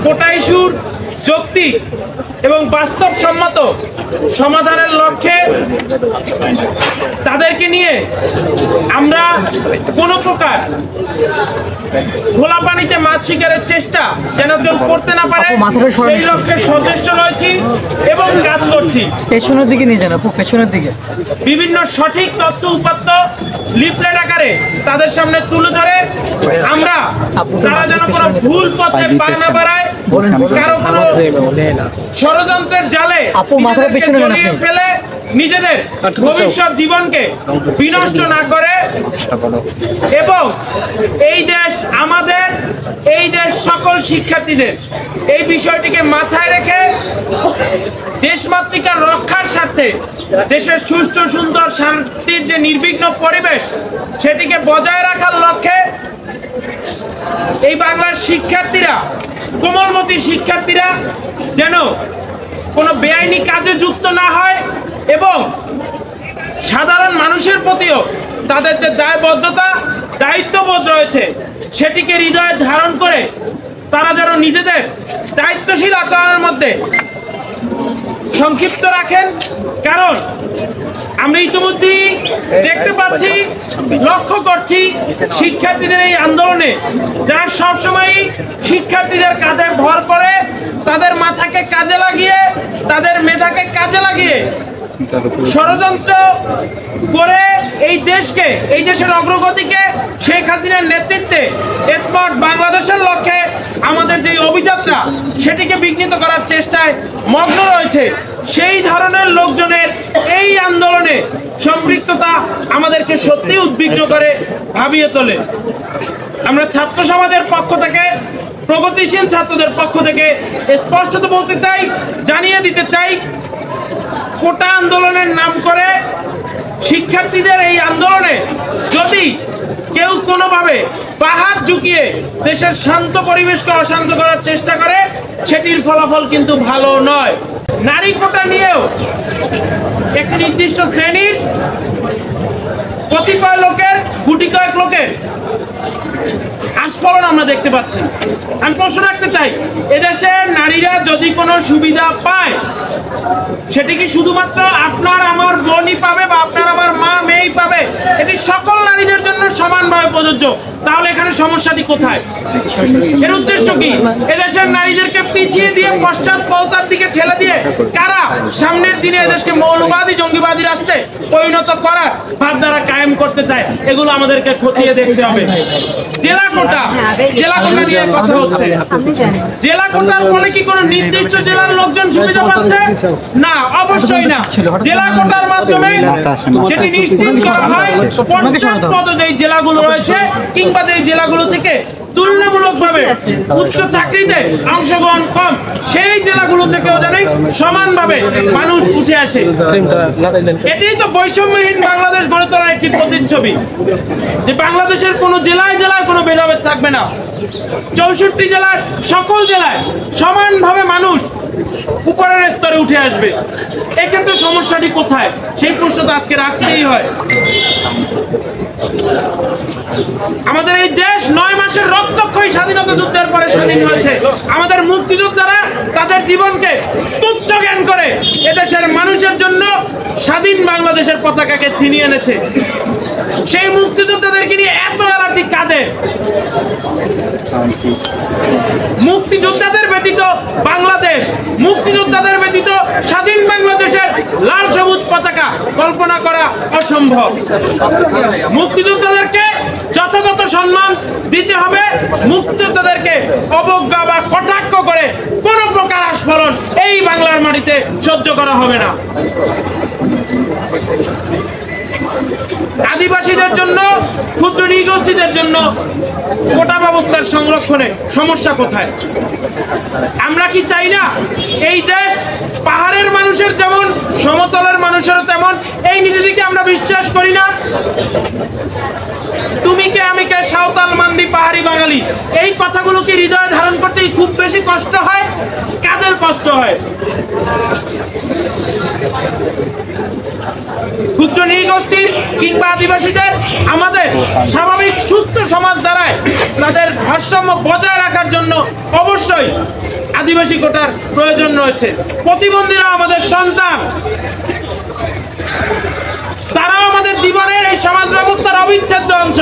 কোটা ইস্যুর যৌক্তিক এবং বাস্তবসম্মত সমাধানের লক্ষ্যে তাদেরকে নিয়ে আমরা কোনো প্রকার খোলা পানিতে মাছ শিকারের চেষ্টা যেন কেউ করতে না পারে সেই লক্ষ্যে সচেষ্ট রয়েছি এবং কাজ করছি। পেছনের দিকে নিয়ে যান আপু, পেছনের দিকে। বিভিন্ন সঠিক তথ্য উপাত্ত লিফলেট আকারে তাদের সামনে তুলে ধরে আমরা তারা যেন কোনো ভুল পথে পা না বাড়ায়, কারো কোনো ষড়যন্ত্রের জালে জড়িয়ে ফেলে নিজেদের ভবিষ্যৎ জীবনকে বিনষ্ট না করে এবং এই দেশ আমাদের, এই দেশ সকল শিক্ষার্থীদের, এই বিষয়টিকে মাথায় রেখে দেশমাতৃকার রক্ষার স্বার্থে দেশের সুষ্ঠু সুন্দর শান্তির যে নির্বিঘ্ন পরিবেশ সেটিকে বজায় রাখার লক্ষ্যে এই বাংলার শিক্ষার্থীরা, কোমলমতি শিক্ষার্থীরা যেন কোনো বেআইনি কাজে যুক্ত না হয় এবং সাধারণ মানুষের প্রতিও তাদের যে দায়বদ্ধতা, দায়িত্ববোধ রয়েছে সেটিকে হৃদয়ে ধারণ করে তারা যেন নিজেদের দায়িত্বশীল আচরণের মধ্যে সংক্ষিপ্ত রাখেন। কারণ আমরা ইতিমধ্যেই দেখতে পাচ্ছি, লক্ষ্য করছি শিক্ষার্থীদের এই আন্দোলনে যারা সবসময় শিক্ষার্থীদের কাঁধে ভর করে, তাদের মাথাকে কাজে লাগিয়ে, তাদের মেধাকে কাজে লাগিয়ে ষড়যন্ত্র করে এই দেশকে, এই দেশের অগ্রগতিকে শেখ হাসিনার নেতৃত্বে স্মার্ট বাংলাদেশের লক্ষ্যে আমাদের যে অভিযাত্রা সেটিকে বিঘ্নিত করার চেষ্টায় মগ্ন রয়েছে, সেই ধরনের লোকজনের এই আন্দোলনে সম্পৃক্ততা আমাদেরকে সত্যি উদ্বিগ্ন করে, ভাবিয়ে তোলে। আমরা ছাত্র সমাজের পক্ষ থেকে, প্রগতিশীল ছাত্রদের পক্ষ থেকে স্পষ্টত বলতে চাই, জানিয়ে দিতে চাই, কোটা আন্দোলনের নাম করে শিক্ষার্থীদের এই আন্দোলনে যদি কেউ কোনোভাবে বাহাত ঝুঁকিয়ে দেশের শান্ত পরিবেশকে অশান্ত করার চেষ্টা করে সেটির ফলাফল কিন্তু ভালো নয়। নারী কোটা নিয়েও একটি নির্দিষ্ট শ্রেণীর কতিপয় লোকের, গুটি কয়েক লোকের আস্ফলন আমরা দেখতে পাচ্ছি। আমি প্রশ্ন রাখতে চাই, এদেশের নারীরা যদি কোনো সুবিধা পায় সেটি কি শুধুমাত্র আপনার আমার বোনই পাবে বা আপনার আমার মা মেয়েই পাবে? এটি সকল নারীদের জন্য সমানভাবে প্রযোজ্য। তাহলে এখানে সমস্যাটি কোথায়? এর উদ্দেশ্য কি? এদেশের নারীদেরকে পিছিয়ে দিয়ে পশ্চাৎপদতার দিকে ঠেলে দিয়ে কারা সামনের দিনে এদেশকে মৌলবাদী, জঙ্গিবাদী রাষ্ট্রে পরিণত করার ভাবধারা কায়েম করতে চায়, এগুলো আমাদেরকে খতিয়ে দেখতে হবে। জেলা কোটা, জেলা কোটা নিয়ে কথা হচ্ছে। জেলা কোটার ফলে কি কোনো নির্দিষ্ট জেলার লোকজন সুবিধা পাচ্ছে? না, অবশ্যই না। জেলা কোটার মাধ্যমে যেটি নিশ্চিত করা হয়, পশ্চাৎপদ যেই জেলাগুলো রয়েছে কিংবা যেই জেলাগুলো থেকে তুলনামূলকভাবে উচ্চ চাকরিতে অংশগ্রহণ কম, সেই জেলাগুলো থেকেও জানি সমানভাবে মানুষ উঠে আসে। এটাই তো বৈষম্যহীন বাংলাদেশ গড়ে তোলার একটি প্রতিচ্ছবি, যে বাংলাদেশের কোনো জেলায় জেলায় কোনো ভেদাভেদ থাকবে না। 64 জেলার সকল জেলায় সমানভাবে মানুষ উপরের স্তরে উঠে আসবে। এক্ষেত্রে সমস্যাটি কোথায়? সেই প্রশ্ন তো আজকে রাখতেই হয়। আমাদের এই দেশ 9 মাসের রক্তক্ষয়ী স্বাধীনতা যুদ্ধের পরে স্বাধীন হয়েছে। আমাদের মুক্তিযোদ্ধারা তাদের জীবনকে তুচ্ছ জ্ঞান করে এদেশের মানুষের জন্য স্বাধীন বাংলাদেশের পতাকাকে ছিনিয়ে এনেছে। সেই মুক্তিযোদ্ধাদেরকে নিয়ে এত অ্যালার্জি কাদের? মুক্তিযোদ্ধাদের ব্যতীত বাংলাদেশ, মুক্তিযোদ্ধাদের ব্যতীত স্বাধীন বাংলাদেশের লাল সবুজ পতাকা কল্পনা করা অসম্ভব। মুক্তিযোদ্ধাদেরকে যথাযথ সম্মান দিতে হবে। মুক্তিযোদ্ধাদেরকে অবজ্ঞা বা কটাক্ষ করে কোনো প্রকার আস্ফলন এই বাংলার মাটিতে সহ্য করা হবে না। আদিবাসীদের জন্য, ক্ষুদ্র নৃগোষ্ঠীদের জন্য কোটা ব্যবস্থার সংরক্ষণে সমস্যা কোথায়? আমরা কি চাই না এই দেশ পাহাড়ের মানুষের যেমন সমতলের মানুষেরও তেমন? এই নীতিটিকে আমরা বিশ্বাস করি না। তুমি কে আমি কে, সাঁওতাল, মান্ডি, পাহাড়ি, বাঙালি, এই কথাগুলোকে হৃদয়ে ধারণ করতেই খুব বেশি কষ্ট হয়। কাদের কষ্ট হয়? ক্ষুদ্র নৃগোষ্ঠীর কিংবা আদিবাসীদের আমাদের স্বাভাবিক সুস্থ সমাজ দ্বারায় তাদের ভারসাম্য বজায় রাখার জন্য অবশ্যই আদিবাসী কোটার প্রয়োজন রয়েছে। প্রতিবন্ধীরা আমাদের সন্তান, তারাও আমাদের জীবনের এই সমাজ ব্যবস্থার অবিচ্ছেদ্য অংশ।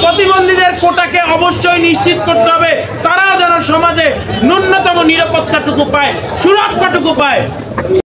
প্রতিবন্ধীদের কোটাকে অবশ্যই নিশ্চিত করতে হবে, তারাও যেন সমাজে ন্যূনতম নিরাপত্তাটুকু পায়, সুরক্ষাটুকু পায়।